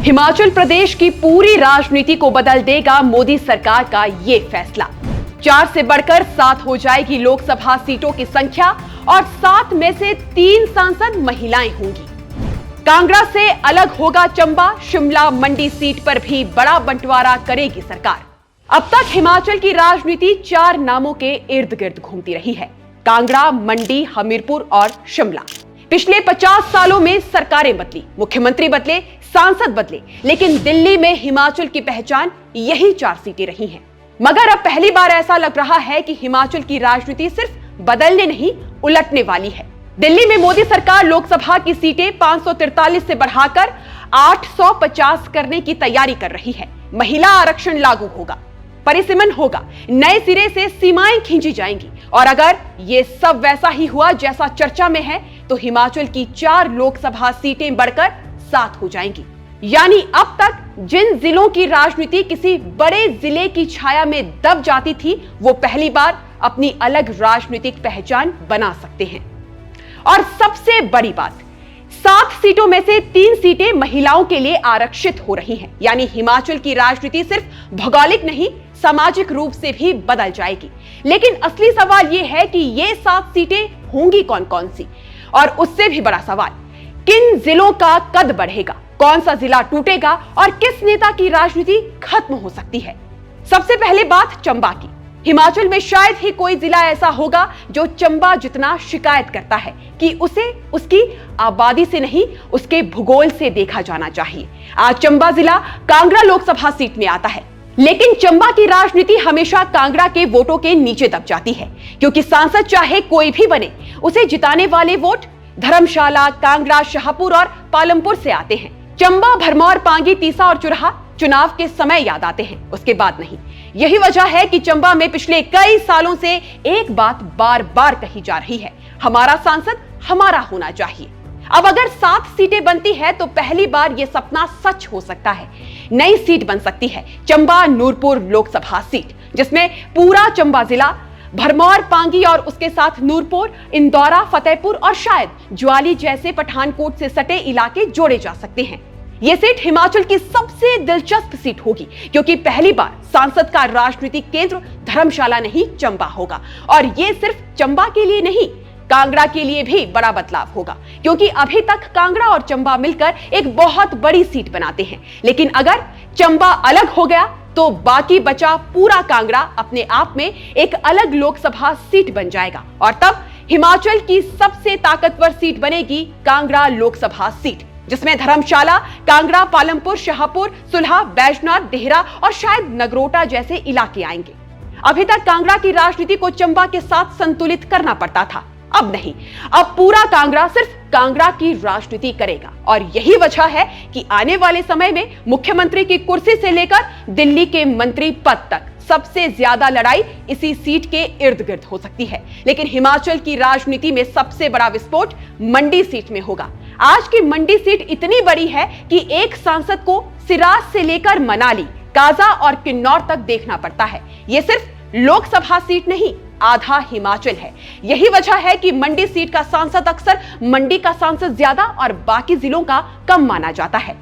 हिमाचल प्रदेश की पूरी राजनीति को बदल देगा मोदी सरकार का ये फैसला। 4 से बढ़कर 7 हो जाएगी लोकसभा सीटों की संख्या और 7 में से 3 सांसद महिलाएं होंगी। कांगड़ा से अलग होगा चंबा, शिमला मंडी सीट पर भी बड़ा बंटवारा करेगी सरकार। अब तक हिमाचल की राजनीति 4 नामों के इर्द गिर्द घूमती रही है, कांगड़ा, मंडी, हमीरपुर और शिमला। पिछले 50 सालों में सरकारें बदली, मुख्यमंत्री बदले, सांसद बदले, लेकिन दिल्ली में हिमाचल की पहचान यही 4 सीटें रही हैं। मगर अब पहली बार ऐसा लग रहा है कि हिमाचल की राजनीति सिर्फ बदलने नहीं, उलटने वाली है। दिल्ली में मोदी सरकार लोकसभा की सीटें 543 से बढ़ाकर 850 करने की तैयारी कर रही है। महिला आरक्षण लागू होगा, परिसीमन होगा, नए सिरे से सीमाएं खींची जाएंगी और अगर ये सब वैसा ही हुआ जैसा चर्चा में है तो हिमाचल की 4 लोकसभा सीटें बढ़कर 7 हो जाएंगी। यानी अब तक जिन जिलों की राजनीति किसी बड़े जिले की छाया में दब जाती थी, वो पहली बार अपनी अलग राजनीतिक पहचान बना सकते हैं। और सबसे बड़ी बात, 7 सीटों में से 3 सीटें महिलाओं के लिए आरक्षित हो रही हैं। यानी हिमाचल की राजनीति सिर्फ भौगोलिक नहीं, सामाजिक रूप से भी बदल जाएगी। लेकिन असली सवाल यह है कि ये 7 सीटें होंगी कौन कौन सी, और उससे भी बड़ा सवाल, किन जिलों का कद बढ़ेगा, कौन सा जिला टूटेगा और किस नेता की राजनीति खत्म हो सकती है। सबसे पहले बात चंबा की। हिमाचल में शायद ही कोई जिला ऐसा होगा जो चंबा जितना शिकायत करता है कि उसे उसकी आबादी से नहीं, उसके भूगोल से देखा जाना चाहिए। आज चंबा जिला कांगड़ा लोकसभा सीट में आता है, लेकिन चंबा की राजनीति हमेशा कांगड़ा के वोटों के नीचे दब जाती है, क्योंकि सांसद चाहे कोई भी बने, उसे जिताने वाले वोट धर्मशाला, कांगड़ा, शाहपुर और पालमपुर से आते हैं। चंबा, भरमौर, पांगी, तीसा और चुराहा चुनाव के समय याद आते हैं, उसके बाद नहीं। यही वजह है कि चंबा में पिछले कई सालों से एक बात बार बार कही जा रही है, हमारा सांसद हमारा होना चाहिए। अब अगर 7 सीटें बनती है तो पहली बार यह सपना सच हो सकता है। नई सीट बन सकती है चंबा नूरपुर लोकसभा सीट, जिसमें पूरा चंबा जिला, भरमौर, पांगी और उसके साथ नूरपुर, इंदौरा, फतेहपुर और शायद ज्वाली जैसे पठानकोट से सटे इलाके जोड़े जा सकते हैं। यह सीट हिमाचल की सबसे दिलचस्प सीट होगी, क्योंकि पहली बार सांसद का राजनीतिक केंद्र धर्मशाला नहीं, चंबा होगा। और यह सिर्फ चंबा के लिए नहीं, कांगड़ा के लिए भी बड़ा बदलाव होगा, क्योंकि अभी तक कांगड़ा और चंबा मिलकर एक बहुत बड़ी सीट बनाते हैं। लेकिन अगर चंबा अलग हो गया तो बाकी बचा पूरा कांगड़ा अपने आप में एक अलग लोकसभा सीट बन जाएगा और तब हिमाचल की सबसे ताकतवर सीट बनेगी कांगड़ा लोकसभा सीट, जिसमें धर्मशाला, कांगड़ा, पालमपुर, शाहपुर, सुलह, बैजनाथ, देहरा और शायद नगरोटा जैसे इलाके आएंगे। अभी तक कांगड़ा की राजनीति को चंबा के साथ संतुलित करना पड़ता था, अब नहीं। अब पूरा कांगड़ा सिर्फ कांगड़ा की राजनीति करेगा और यही वजह है कि आने वाले समय में मुख्यमंत्री की कुर्सी से लेकर दिल्ली के मंत्री पद तक सबसे ज्यादा लड़ाई इसी सीट के इर्द गिर्द हो सकती है। लेकिन हिमाचल की राजनीति में सबसे बड़ा विस्फोट मंडी सीट में होगा। आज की मंडी सीट इतनी बड़ी है कि एक सांसद को सिराज से लेकर मनाली, काजा और किन्नौर तक देखना पड़ता है। यह सिर्फ लोकसभा सीट नहीं, आधा हिमाचल है। यही वजह है कि मंडी सीट का सांसद अक्सर मंडी का सांसद ज्यादा और बाकी जिलों का कम माना जाता है।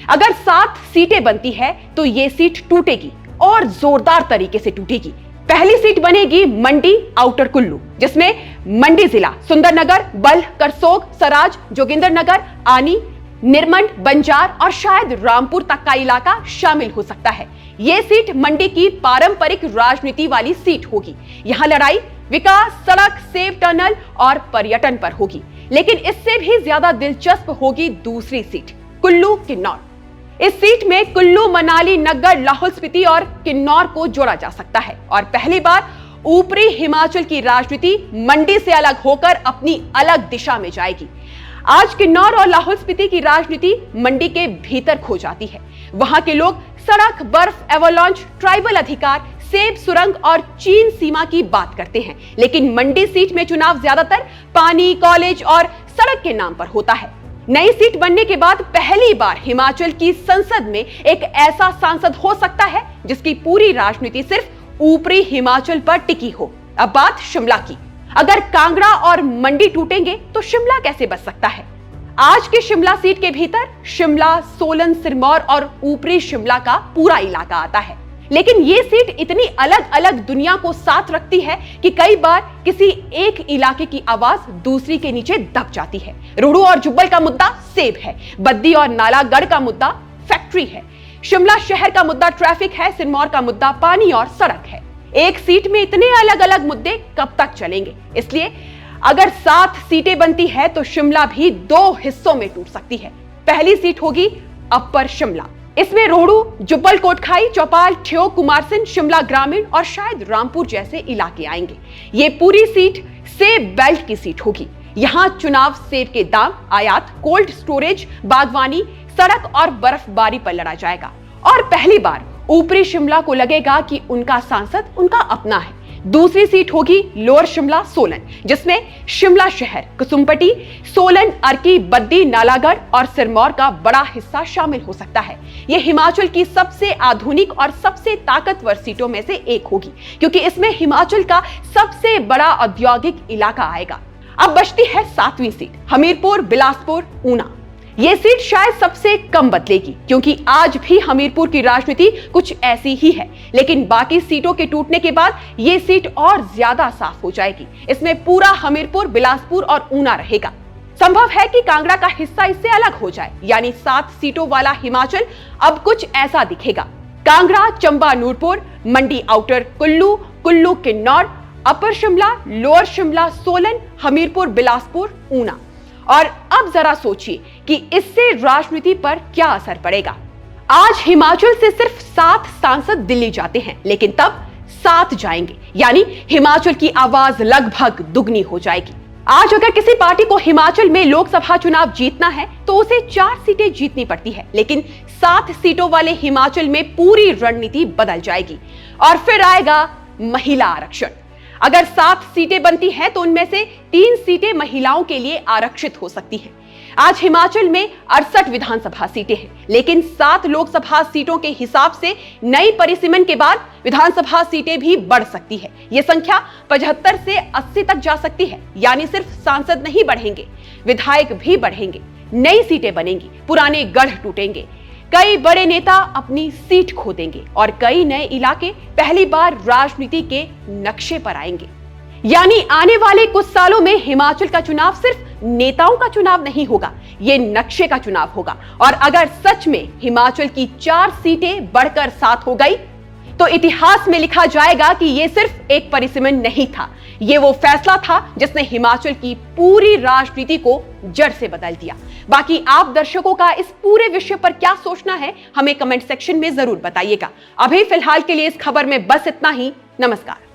अगर 7 सीटें बनती है तो ये सीट टूटेगी और जोरदार तरीके से टूटेगी। पहली सीट बनेगी मंडी आउटर कुल्लू, जिसमें मंडी जिला, सुंदरनगर, बल्ह, करसोग, सराज, जोगिंद्रनगर, आनी, निरमंड, बंजार और शायद रामपुर तक का इलाका शामिल हो सकता है। यह सीट मंडी की पारंपरिक राजनीति वाली सीट होगी। यहां लड़ाई विकास, सड़क, सेब टनल और पर्यटन पर होगी। लेकिन इससे भी ज्यादा दिलचस्प होगी दूसरी सीट, कुल्लू किन्नौर। इस सीट में कुल्लू, मनाली, नग्गर, लाहौल स्पीति और किन्नौर को जोड़ा जा सकता है और पहली बार ऊपरी हिमाचल की राजनीति मंडी से अलग होकर अपनी अलग दिशा में जाएगी। आज किन्नौर और लाहौल स्पीति की राजनीति मंडी के भीतर खो जाती है। वहां के लोग सड़क, बर्फ, एवोलॉन्च, ट्राइबल अधिकार, सेब सुरंग और चीन सीमा की बात करते हैं। लेकिन मंडी सीट में चुनाव ज्यादातर पानी, कॉलेज और सड़क के नाम पर होता है। नई सीट बनने के बाद पहली बार हिमाचल की संसद में एक ऐसा सांसद हो सकता है जिसकी पूरी राजनीति सिर्फ ऊपरी हिमाचल पर टिकी हो। अब बात शिमला की। अगर कांगड़ा और मंडी टूटेंगे तो शिमला कैसे बच सकता है? आज के शिमला सीट के भीतर शिमला, सोलन, सिरमौर और ऊपरी शिमला का पूरा इलाका आता है। लेकिन ये सीट इतनी अलग अलग दुनिया को साथ रखती है कि कई बार किसी एक इलाके की आवाज दूसरी के नीचे दब जाती है। रोहडू और जुब्बल का मुद्दा सेब है, बद्दी और नालागढ़ का मुद्दा फैक्ट्री है, शिमला शहर का मुद्दा ट्रैफिक है, सिरमौर का मुद्दा पानी और सड़क है। एक सीट में इतने अलग अलग मुद्दे कब तक चलेंगे? इसलिए अगर 7 सीटें बनती है तो शिमला भी 2 हिस्सों में टूट सकती है। पहली सीट होगी अपर शिमला। इसमें रोहडू, जुब्बल कोटखाई, चौपाल, ठियोग, कुमारसैन, शिमला ग्रामीण और शायद रामपुर जैसे इलाके आएंगे। ये पूरी सीट सेब बेल्ट की सीट होगी। यहाँ चुनाव सेब के दाम, आयात, कोल्ड स्टोरेज, बागवानी, सड़क और बर्फबारी पर लड़ा जाएगा। और पहली बार ऊपरी शिमला को लगेगा कि उनका सांसद उनका अपना है। दूसरी सीट होगी लोअर शिमला, सोलन, जिसमें शिमला शहर, कुसुम्पटी, सोलन, अर्की, बद्दी, नालागढ़ और सिरमौर का बड़ा हिस्सा शामिल हो सकता है। यह हिमाचल की सबसे आधुनिक और सबसे ताकतवर सीटों में से एक होगी, क्योंकि इसमें हिमाचल का सबसे बड़ा औद्योगिक इलाका आएगा। अब बचती है 7वीं सीट, हमीरपुर, बिलासपुर, ऊना। यह सीट शायद सबसे कम बदलेगी, क्योंकि आज भी हमीरपुर की राजनीति कुछ ऐसी ही है। लेकिन बाकी सीटों के टूटने के बाद यह सीट और ज्यादा साफ हो जाएगी। इसमें पूरा हमीरपुर, बिलासपुर और ऊना रहेगा। संभव है कि कांगड़ा का हिस्सा इससे अलग हो जाए, यानी 7 सीटों वाला हिमाचल अब कुछ ऐसा दिखेगा। कांगड़ा, चंबा, नूरपुर, मंडी आउटर, कुल्लू, कुल्लू किन्नौर, अपर शिमला, लोअर शिमला, सोलन, हमीरपुर, बिलासपुर, ऊना। और अब जरा सोचिए कि इससे राजनीति पर क्या असर पड़ेगा। आज हिमाचल से सिर्फ 7 सांसद दिल्ली जाते हैं, लेकिन तब 7 जाएंगे, यानी हिमाचल की आवाज लगभग दुगनी हो जाएगी। आज अगर किसी पार्टी को हिमाचल में लोकसभा चुनाव जीतना है तो उसे 4 सीटें जीतनी पड़ती है, लेकिन 7 सीटों वाले हिमाचल में पूरी रणनीति बदल जाएगी। और फिर आएगा महिला आरक्षण। अगर 7 सीटें बनती हैं तो उनमें से 3 सीटें महिलाओं के लिए आरक्षित हो सकती हैं। आज हिमाचल में 68 विधानसभा सीटें हैं, लेकिन 7 लोकसभा सीटों के हिसाब से नई परिसीमन के बाद विधानसभा सीटें भी बढ़ सकती है। यह संख्या 75 से 80 तक जा सकती है, यानी सिर्फ सांसद नहीं बढ़ेंगे, विधायक भी बढ़ेंगे, नई सीटें बनेंगी, पुराने गढ़ टूटेंगे, कई बड़े नेता अपनी सीट खो देंगे और कई नए इलाके पहली बार राजनीति के नक्शे पर आएंगे। यानी आने वाले कुछ सालों में हिमाचल का चुनाव सिर्फ नेताओं का चुनाव नहीं होगा, ये नक्शे का चुनाव होगा। और अगर सच में हिमाचल की 4 सीटें बढ़कर 7 हो गई तो इतिहास में लिखा जाएगा कि यह सिर्फ एक परिसीमन नहीं था, ये वो फैसला था जिसने हिमाचल की पूरी राजनीति को जड़ से बदल दिया। बाकी आप दर्शकों का इस पूरे विषय पर क्या सोचना है, हमें कमेंट सेक्शन में जरूर बताइएगा। अभी फिलहाल के लिए इस खबर में बस इतना ही। नमस्कार।